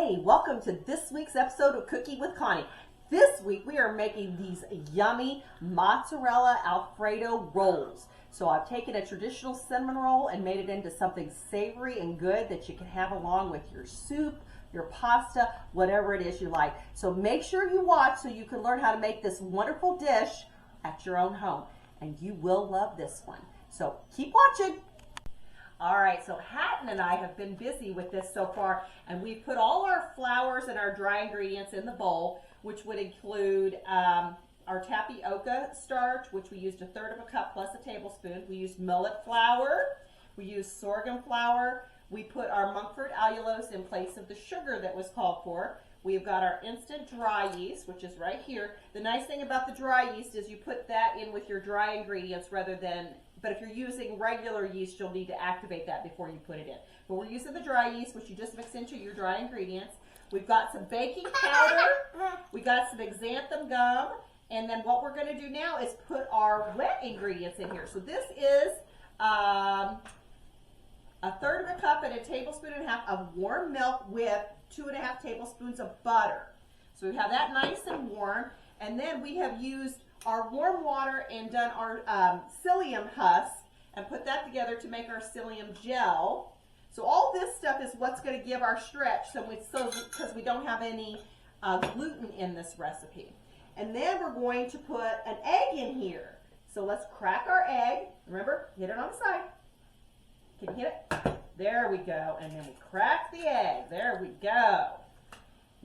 Hey, welcome to this week's episode of Cooking with Connie. This week we are making these yummy mozzarella Alfredo rolls. So I've taken a traditional cinnamon roll and made it into something savory and good that you can have along with your soup, your pasta, whatever it is you like. So make sure you watch so you can learn how to make this wonderful dish at your own home. And you will love this one. So keep watching. All right, so Hatton and I have been busy with this so far, and we've put all our flours and our dry ingredients in the bowl, which would include our tapioca starch, which we used 1/3 cup plus a tablespoon. We used millet flour. We used sorghum flour. We put our Montfort allulose in place of the sugar that was called for. We've got our instant dry yeast, which is right here. The nice thing about the dry yeast is you put that in with your dry ingredients rather than, but if you're using regular yeast, you'll need to activate that before you put it in. But we're using the dry yeast, which you just mix into your dry ingredients. We've got some baking powder. We got some xanthan gum. And then what we're going to do now is put our wet ingredients in here. So this is 1/3 cup and 1.5 tablespoons of warm milk with 2.5 tablespoons of butter. So we have that nice and warm. And then we have used our warm water and done our psyllium husk and put that together to make our psyllium gel. So all this stuff is what's going to give our stretch because we don't have any gluten in this recipe. And then we're going to put an egg in here. So let's crack our egg. Remember, hit it on the side. Can you hit it? There we go. And then we crack the egg. There we go.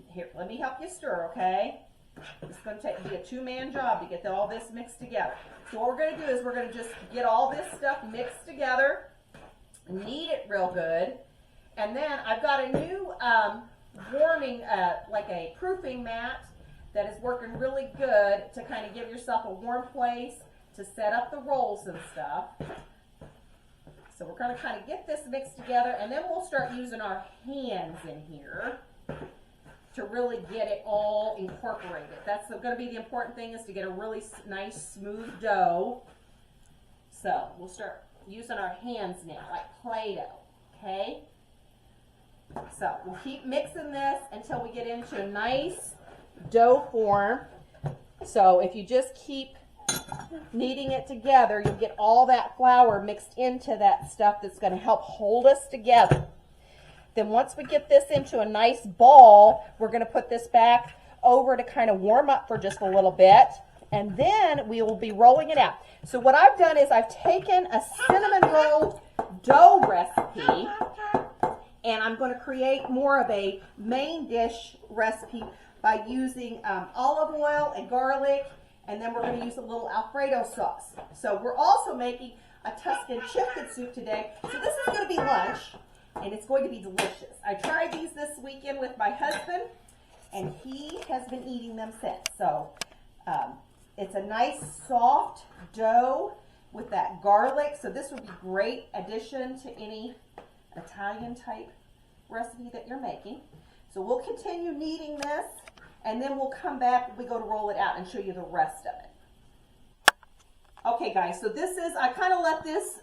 Here, let me help you stir, okay? It's going to be a two-man job to get all this mixed together. So what we're going to do is we're going to just get all this stuff mixed together, knead it real good, and then I've got a new warming, like a proofing mat that is working really good to kind of give yourself a warm place to set up the rolls and stuff. So we're going to kind of get this mixed together, and then we'll start using our hands in here to really get it all incorporated. That's going to be the important thing, is to get a really nice smooth dough. So we'll start using our hands now, like Play-Doh, okay? So we'll keep mixing this until we get into a nice dough form. So if you just keep kneading it together, you'll get all that flour mixed into that stuff that's going to help hold us together. Then once we get this into a nice ball, we're going to put this back over to kind of warm up for just a little bit, and then we will be rolling it out. So what I've done is I've taken a cinnamon roll dough recipe, and I'm going to create more of a main dish recipe by using olive oil and garlic, and then we're going to use a little Alfredo sauce. So we're also making a Tuscan chicken soup today. So this is going to be lunch, and it's going to be delicious. I tried these this weekend with my husband, and he has been eating them since. So it's a nice soft dough with that garlic. So this would be a great addition to any Italian type recipe that you're making. So we'll continue kneading this, and then we'll come back when we go to roll it out and show you the rest of it. Okay guys, so this is, I kind of let this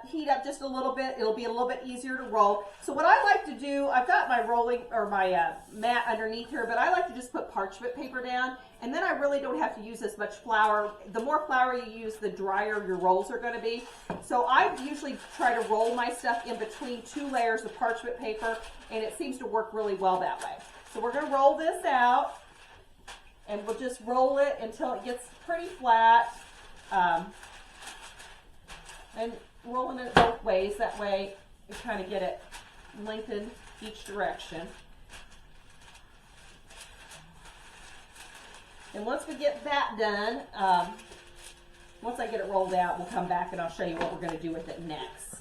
heat up just a little bit. It'll be a little bit easier to roll. So what I like to do, I've got my rolling, or my mat underneath here, but I like to just put parchment paper down, and then I really don't have to use as much flour. The more flour you use, the drier your rolls are going to be. So I usually try to roll my stuff in between 2 layers of parchment paper, and it seems to work really well that way. So we're going to roll this out, and we'll just roll it until it gets pretty flat. And rolling it both ways, that way you kind of get it lengthened each direction. And once we get that done, once I get it rolled out, we'll come back and I'll show you what we're going to do with it next.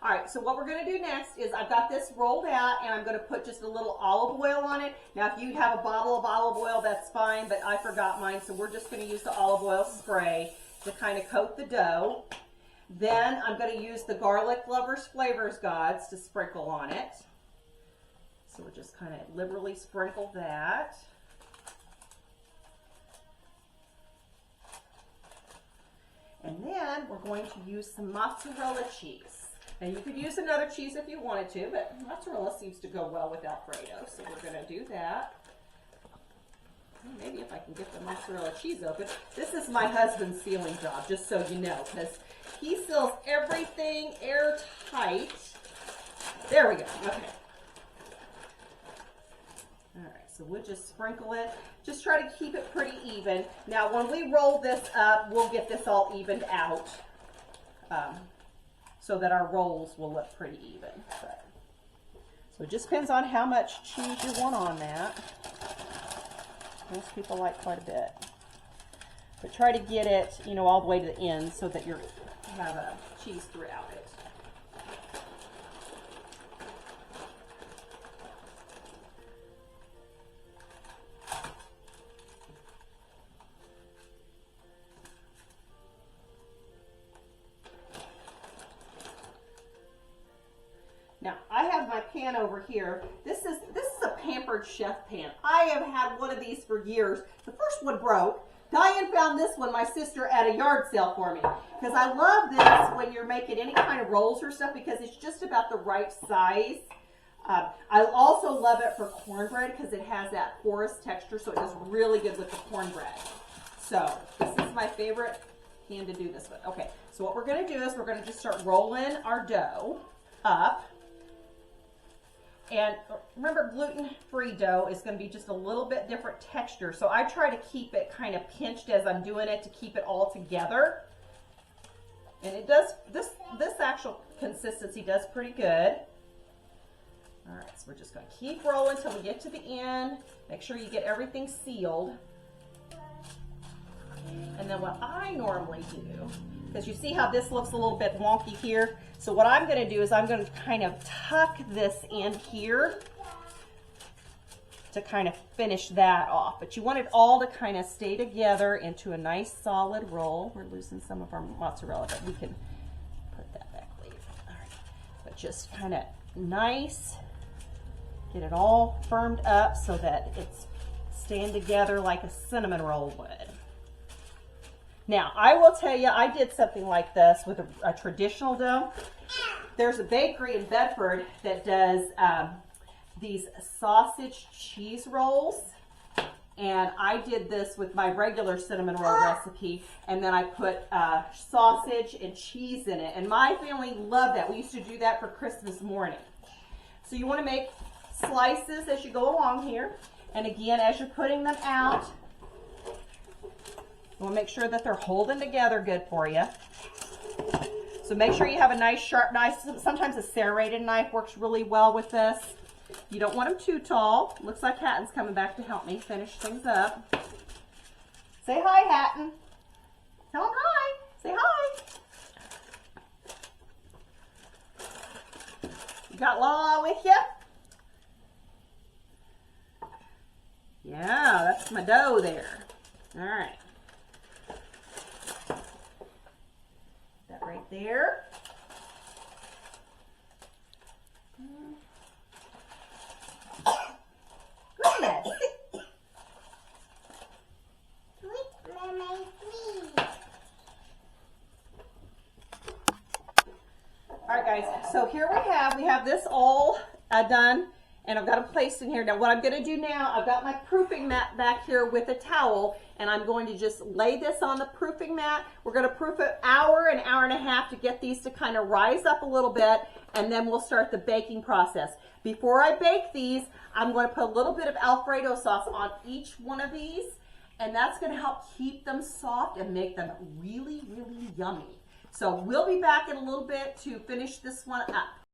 All right, so what we're going to do next is I've got this rolled out, and I'm going to put just a little olive oil on it. Now, if you have a bottle of olive oil, that's fine, but I forgot mine, so we're just going to use the olive oil spray to kind of coat the dough. Then I'm going to use the Garlic Lovers Flavors Gods to sprinkle on it. So we're just kind of liberally sprinkle that. And then we're going to use some mozzarella cheese. And you could use another cheese if you wanted to, but mozzarella seems to go well with Alfredo, so we're going to do that. Maybe if I can get the mozzarella cheese open. This is my husband's sealing job, just so you know, because he seals everything airtight. There we go. Okay. All right, so we'll just sprinkle it. Just try to keep it pretty even. Now, when we roll this up, we'll get this all evened out so that our rolls will look pretty even. So it just depends on how much cheese you want on that. Most people like quite a bit. But try to get it, you know, all the way to the end so that you have a cheese throughout it. Now, I have my pan over here. This is a Pampered Chef pan. I have had one of these for years. The first one broke. Diane found this one, my sister, at a yard sale for me. Because I love this when you're making any kind of rolls or stuff because it's just about the right size. I also love it for cornbread because it has that porous texture, so it does really good with the cornbread. So this is my favorite pan to do this with. Okay, so what we're going to do is we're going to just start rolling our dough up. And remember, gluten-free dough is going to be just a little bit different texture. So I try to keep it kind of pinched as I'm doing it to keep it all together. And it does, this actual consistency does pretty good. All right, so we're just going to keep rolling until we get to the end. Make sure you get everything sealed. And then what I normally do, because you see how this looks a little bit wonky here. So what I'm going to do is I'm going to kind of tuck this in here to kind of finish that off. But you want it all to kind of stay together into a nice solid roll. We're losing some of our mozzarella, but we can put that back later. All right. But just kind of nice, get it all firmed up so that it's staying together like a cinnamon roll would. Now, I will tell you, I did something like this with a traditional dough. There's a bakery in Bedford that does these sausage cheese rolls. And I did this with my regular cinnamon roll recipe. And then I put sausage and cheese in it. And my family loved that. We used to do that for Christmas morning. So you want to make slices as you go along here. And again, as you're putting them out, you want to make sure that they're holding together good for you. So make sure you have a nice sharp knife. Sometimes a serrated knife works really well with this. You don't want them too tall. Looks like Hatton's coming back to help me finish things up. Say hi, Hatton. Tell him hi. Say hi. You got Lala with you? Yeah, that's my dough there. All right. That right there. Goodness. All right, guys. So here we have this all done. And I've got them placed in here. Now what I'm going to do now, I've got my proofing mat back here with a towel, and I'm going to just lay this on the proofing mat. We're going to proof it an hour and a half to get these to kind of rise up a little bit, and then we'll start the baking process. Before I bake these, I'm going to put a little bit of Alfredo sauce on each one of these, and that's going to help keep them soft and make them really, really yummy. So we'll be back in a little bit to finish this one up.